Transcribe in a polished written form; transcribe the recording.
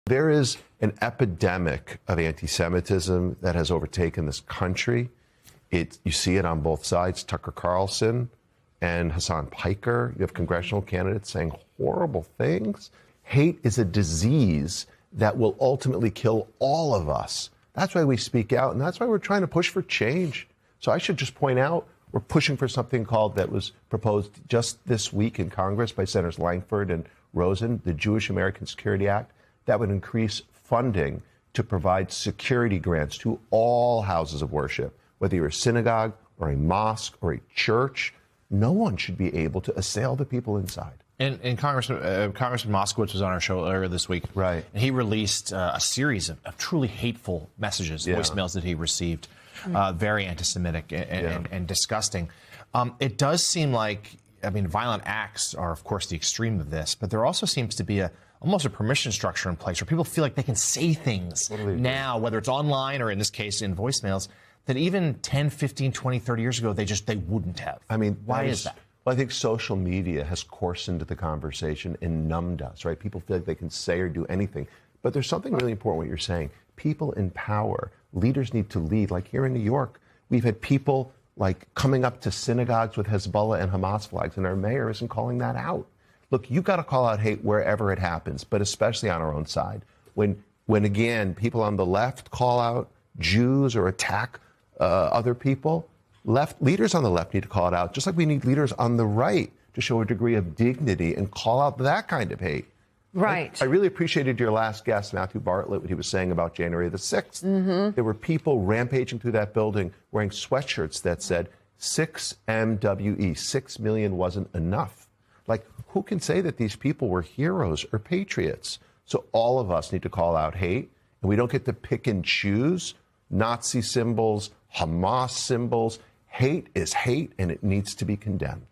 There is an epidemic of anti-Semitism that has overtaken this country. You see it on both sides. Tucker Carlson and Hassan Piker. You have congressional candidates saying horrible things. Hate is a disease that will ultimately kill all of us. That's why we speak out, and that's why we're trying to push for change. So I should just point out, we're pushing for something that was proposed just this week in Congress by Senators Langford and Rosen, the Jewish American Security Act, that would increase funding to provide security grants to all houses of worship, whether you're a synagogue or a mosque or a church. No one should be able to assail the people inside. And Congressman Moskowitz was on our show earlier this week. Right. And he released a series of truly hateful messages, voicemails that he received, very anti-Semitic and disgusting. It does seem like, violent acts are, of course, the extreme of this, but there also seems to be almost a permission structure in place where people feel like they can say things now, whether it's online or in this case in voicemails, that even 10, 15, 20, 30 years ago, they wouldn't have. Why is that? Well, I think social media has coarsened the conversation and numbed us, right? People feel like they can say or do anything. But there's something really important what you're saying. People in power, leaders need to lead. Like here in New York, we've had people coming up to synagogues with Hezbollah and Hamas flags, and our mayor isn't calling that out. Look, you've got to call out hate wherever it happens, but especially on our own side. When again, people on the left call out Jews or attack other people, leaders on the left need to call it out, just like we need leaders on the right to show a degree of dignity and call out that kind of hate. Right. I really appreciated your last guest, Matthew Bartlett, what he was saying about January the 6th. Mm-hmm. There were people rampaging through that building wearing sweatshirts that said 6MWE, 6 million wasn't enough. Who can say that these people were heroes or patriots? So all of us need to call out hate, and we don't get to pick and choose Nazi symbols, Hamas symbols. Hate is hate, and it needs to be condemned.